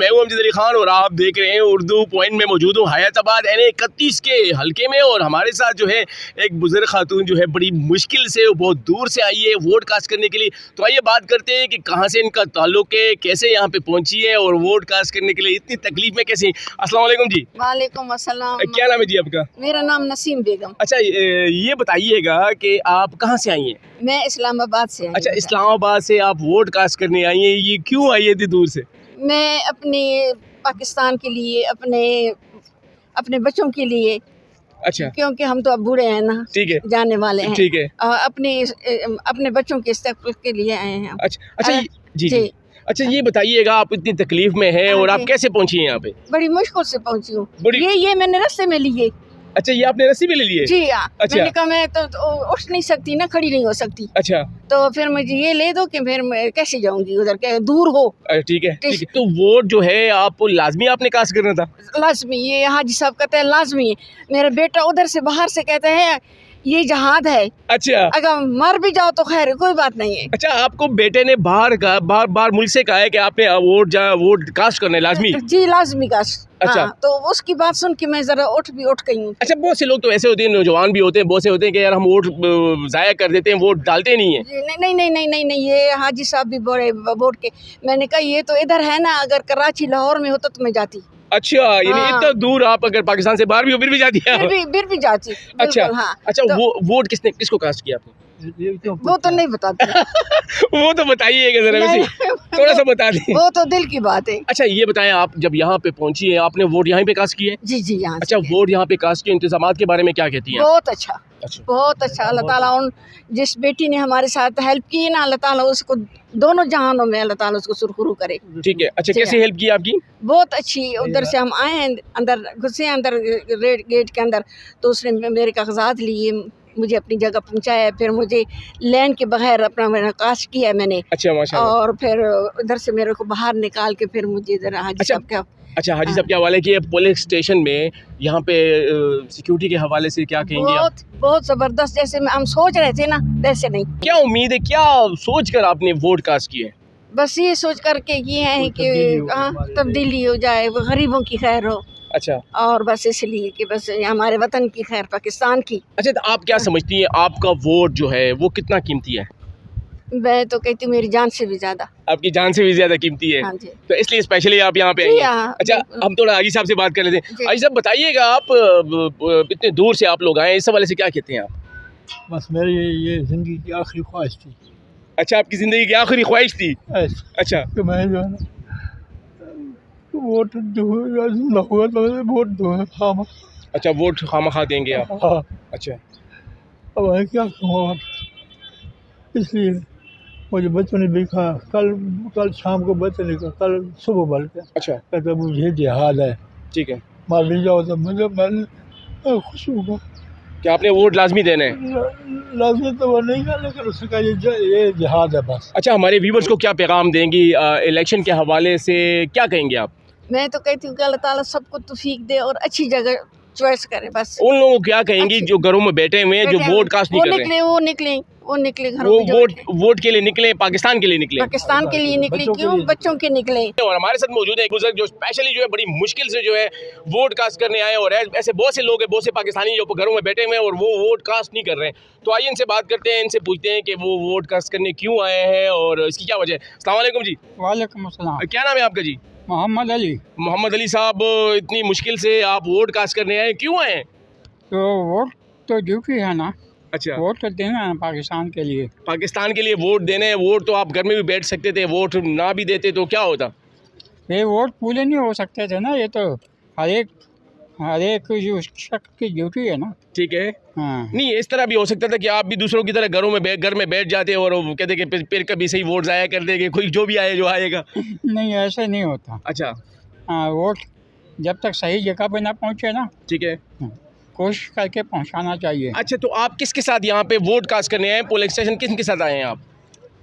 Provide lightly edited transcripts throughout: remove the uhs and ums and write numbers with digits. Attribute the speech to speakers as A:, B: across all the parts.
A: मैं हूं अमजद अली खान और आप देख रहे हैं उर्दू पॉइंट में मौजूद हूँ हैदराबाद NA 31 के हलके में। और हमारे साथ जो है एक बुजुर्ग खातून जो है बड़ी मुश्किल से बहुत दूर से आई है वोट कास्ट करने के लिए। तो आइए बात करते हैं कि कहाँ से इनका ताल्लुक है, कैसे यहाँ पे पहुँची है और वोट कास्ट करने के लिए इतनी तकलीफ में कैसे। अस्सलाम वालेकुम जी।
B: वालेकुम अस्सलाम।
A: क्या नाम है जी आपका?
B: मेरा नाम नसीम बेगम।
A: अच्छा, ये बताइएगा कि आप कहाँ से आई हैं?
B: मैं इस्लामाबाद से आई
A: अच्छा,
B: हूँ।
A: इस्लामाबाद से आप वोट कास्ट करने आई हैं, ये क्यों आई है इतनी दूर से?
B: मैं अपने पाकिस्तान के लिए, अपने बच्चों के लिए,
A: अच्छा
B: क्योंकि हम तो अब बूढ़े हैं ना,
A: ठीक है,
B: जाने वाले हैं।
A: ठीक है।
B: अपने बच्चों के इस्तेमाल के लिए आए हैं हम।
A: अच्छा जी
B: जी।
A: अच्छा, ये बताइएगा आप इतनी तकलीफ में हैं और आप
B: जी।
A: कैसे पहुंची हैं यहाँ पे?
B: बड़ी मुश्किल से पहुंची हूँ।
A: बड़ी-
B: ये मैंने रास्ते में लिए।
A: अच्छा, ये आपने रस्सी भी ले ली है?
B: जी हाँ।
A: अच्छा।
B: मैंने कहा मैं तो उठ नहीं सकती ना, खड़ी नहीं हो सकती,
A: अच्छा
B: तो फिर मुझे ये ले दो कि फिर मैं कैसे जाऊंगी उधर, के दूर हो।
A: ठीक है, ठीक है। तो वोट जो है आपको लाजमी आपने कास्ट करना था?
B: लाजमी, ये हाजी साहब कहते हैं लाजमी है। मेरा बेटा उधर से बाहर से कहता है ये जहाद है,
A: अच्छा
B: अगर मर भी जाओ तो खैर कोई बात नहीं है।
A: अच्छा, आपको बेटे ने बाहर मुल्क से कहा है कि आपने वोट कास्ट करना है लाजमी?
B: जी लाजमी का।
A: अच्छा।
B: हाँ, तो उसकी बात सुन के मैं जरा उठ गई हूँ।
A: अच्छा, बहुत से लोग तो ऐसे होते हैं, नौजवान भी होते हैं, बहुत से होते हैं कि यार हम वोट ज़ाया कर देते हैं, वोट डालते नहीं है।
B: जी, नहीं नहीं नहीं नहीं नहीं, ये हाजी साहब भी बड़े वोट के। मैंने कहा ये तो इधर है ना, अगर कराची लाहौर में होता तो मैं जाती।
A: अच्छा, यानी
B: हाँ।
A: इतना दूर आप अगर पाकिस्तान से बाहर भी हो फिर भी जाती है?
B: फिर भी जाती।
A: अच्छा
B: बिल्कुल, हाँ।
A: अच्छा,
B: तो
A: वो वोट किसको कास्ट किया आपने?
B: वो तो नहीं बताती।
A: वो तो बताइएगा जरा, वैसे
B: नहीं,
A: थोड़ा सा बता दें।
B: वो तो दिल की बात है।
A: अच्छा, ये बताएं, आप जब यहाँ पे पहुंची है आपने वोट यहाँ पे कास्ट किया है?
B: जी जी, यहाँ
A: अच्छा,
B: से।
A: वोट यहाँ पे कास्ट के इंतजामात के बारे में क्या कहती हैं?
B: बहुत अच्छा,
A: अच्छा
B: बहुत अच्छा। अल्लाह ताला उन जिस बेटी ने हमारे साथ हेल्प की है ना, अल्लाह ताला उसको दोनों जहानों में अल्लाह ताला उसको सुरखुरू करे।
A: ठीक है। अच्छा,
B: जी
A: कैसे
B: हाँ।
A: हेल्प की आपकी?
B: बहुत अच्छी। उधर से हम आए हैं, अंदर घुसे अंदर गेट के अंदर, तो उसने मेरे कागजात लिए, मुझे अपनी जगह पहुंचाया, फिर मुझे लैंड के बगैर अपना मैंने कास्ट किया मैंने।
A: अच्छा, माशाल्लाह।
B: और फिर उधर से मेरे को बाहर निकाल के फिर मुझे जरा हाजी
A: अच्छा।
B: साहब का।
A: अच्छा, हाजी साहब के हवाले की पुलिस स्टेशन में यहाँ पे सिक्योरिटी के हवाले से क्या कहेंगे आप?
B: बहुत बहुत जबरदस्त, जैसे हम सोच रहे थे ना वैसे नहीं।
A: क्या उम्मीद है, क्या सोच कर आपने वोट कास्ट किया है?
B: बस ये सोच करके किए हैं कि हाँ तब्दीली हो जाए, वो गरीबों की खैर हो,
A: अच्छा
B: और बस इसलिए कि बस हमारे वतन की खैर, पाकिस्तान की।
A: अच्छा, तो आप क्या समझती हैं आपका वोट जो है वो कितना कीमती है?
B: मैं तो कहती हूँ मेरी जान से भी ज्यादा।
A: आपकी जान से भी ज्यादा कीमती है?
B: हाँ जी।
A: तो इसलिए स्पेशली आप यहाँ पे आई
B: जी
A: हैं।
B: हाँ,
A: अच्छा,
B: बिल्कुल।
A: हम थोड़ा हाजी साहब से बात कर लेते हैं।
B: जी।
A: हाजी साहब, बताइएगा आप इतने दूर से आप लोग आए, इस हवाले से क्या कहते हैं आप?
C: बस मेरी ये ज़िंदगी की आखिरी ख्वाहिश थी।
A: अच्छा, आपकी ज़िंदगी की आखिरी ख्वाहिश थी? अच्छा
C: तो मैं जो है ना वोट ना हुआ तो मैं वोट दूँगा खामा।
A: अच्छा, वोट खामखा देंगे आप?
C: हाँ,
A: अच्छा
C: अब मैं क्या कहूँ अब, इसलिए मुझे बच्चों ने भी कहा, कल शाम को बच्चे ने कहा, कल सुबह बल्कि
A: अच्छा,
C: कहते मुझे जिहाद है,
A: ठीक है।
C: मार ले जाओ, तो मैं खुश हूँ।
A: क्या आपने वोट लाजमी देना है?
C: लाजमी तो वो नहीं है, लेकिन उसने कहा ये जिहाद है बस।
A: अच्छा, हमारे व्यूवर्स को क्या पैगाम देंगी इलेक्शन के हवाले से, क्या कहेंगे आप?
B: मैं तो कहती हूँ कि अल्लाह ताला सबको तौफीक दे और अच्छी जगह चॉइस करे बस।
A: उन लोगों को क्या कहेंगी
B: अच्छी-
A: जो घरों में बैठे हुए हैं, जो वोट कास्ट नहीं कर रहे हैं?
B: वो निकले घरों
A: वो
B: में जो
A: वोट के लिए निकले, पाकिस्तान के लिए निकले।
B: पाकिस्तान के लिए निकले,
C: बच्चों के
B: क्यों
C: लिए।
B: बच्चों के निकले।
A: और हमारे साथ मौजूद है एक बुजुर्ग जो स्पेशली जो है बड़ी मुश्किल से जो है वोट कास्ट करने आए, और ऐसे बहुत से लोग हैं, बहुत से पाकिस्तानी जो घरों में बैठे हुए हैं और वो वोट कास्ट नहीं कर रहे हैं। तो आइए इनसे बात करते हैं, इनसे पूछते हैं कि वो वोट कास्ट करने क्यों आए हैं और इसकी क्या वजह है। अस्सलाम वालेकुम जी।
C: वालेकुम अस्सलाम।
A: क्या नाम है आपका जी?
C: मोहम्मद अली।
A: मोहम्मद अली साहब, इतनी मुश्किल से आप वोट कास्ट करने आए, क्यों आए हैं?
C: तो वोट तो ड्यूटी है ना,
A: अच्छा,
C: वोट तो देना है पाकिस्तान के लिए।
A: पाकिस्तान के लिए वोट देने हैं। वोट तो आप घर में भी बैठ सकते थे, वोट ना भी देते तो क्या होता?
C: ये वोट पूरे नहीं हो सकते थे ना, ये तो हर एक जो शख्स की ड्यूटी है ना।
A: ठीक है।
C: हाँ,
A: नहीं, इस तरह भी हो सकता था कि आप भी दूसरों की तरह घर में बैठ जाते और वो कहते कि फिर कभी सही वोट ज़ाया कर देंगे, कोई जो भी आए जो आएगा।
C: नहीं ऐसे नहीं होता।
A: अच्छा,
C: हाँ, वोट जब तक सही जगह पे ना पहुँचे ना,
A: ठीक है।
C: कोशिश करके पहुँचाना चाहिए।
A: अच्छा, तो आप किसके साथ यहाँ पे वोट कास्ट करने आए, पोलिंग स्टेशन किसके साथ आए हैं आप?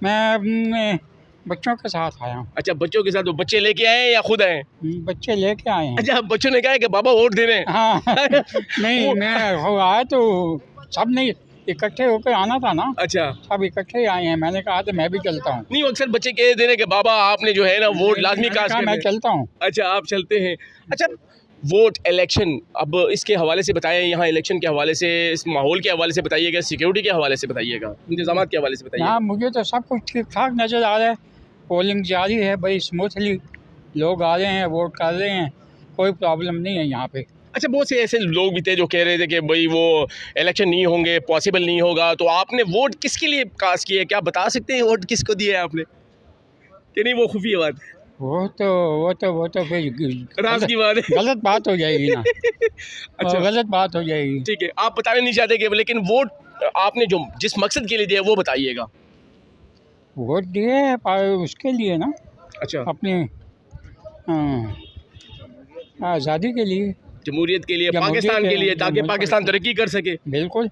C: मैं अपने बच्चों के साथ आया हूँ।
A: अच्छा, बच्चों के साथ। तो बच्चे लेके आए हैं या खुद आए हैं?
C: बच्चे लेके आए हैं।
A: अच्छा, बच्चों ने कहा है कि बाबा वोट देने हैं।
C: हाँ नहीं, मैं हो आया तो सब नहीं,
D: इकट्ठे होकर आना था ना,
A: अच्छा,
D: सब इकट्ठे आए हैं। मैंने कहा तो मैं भी चलता हूँ।
A: नहीं अक्सर बच्चे कह दे रहे कि बाबा आपने जो है ना वोट लाजमी
D: मैंने
A: कास्ट
D: कहा
A: करना
D: मैं
A: है।
D: चलता हूँ।
A: अच्छा, आप चलते हैं। अच्छा, वोट इलेक्शन, अब इसके हवाले से बताएं, यहाँ इलेक्शन के हवाले से, इस माहौल के हवाले से बताइएगा, सिक्योरिटी के हवाले से बताइएगा, इंतजाम के हवाले से बताइएगा।
D: यहाँ मुझे तो सब कुछ ठीक ठाक नज़र आ रहा है। पोलिंग जारी है बड़ी स्मूथली, लोग आ रहे हैं, वोट कर रहे हैं, कोई प्रॉब्लम नहीं है यहाँ पे।
A: अच्छा, बहुत से ऐसे लोग भी थे जो कह रहे थे कि भाई वो इलेक्शन नहीं होंगे, पॉसिबल नहीं होगा, तो आपने वोट किसके लिए कास्ट किया है? क्या बता सकते हैं वोट किसको दिया है आपने, कि नहीं वो खुफिया बात,
D: वो तो फिर
A: राज की बात है?
D: गलत बात हो जाएगी ना।
A: अच्छा,
D: गलत बात हो जाएगी।
A: ठीक है, आप बताना नहीं चाहते कि, लेकिन वोट आपने जो जिस मकसद के लिए दिया वो बताइएगा।
D: वोट दिए उसके लिए ना,
A: अच्छा,
D: अपनी आज़ादी के लिए,
A: जमहूरियत के लिए,
D: जमहूरियत
A: पाकिस्तान के
D: के-
A: लिए, ताकि
D: जमहूरियत
A: पाकिस्तान
D: के-
A: तरक्की कर सके।
D: बिल्कुल।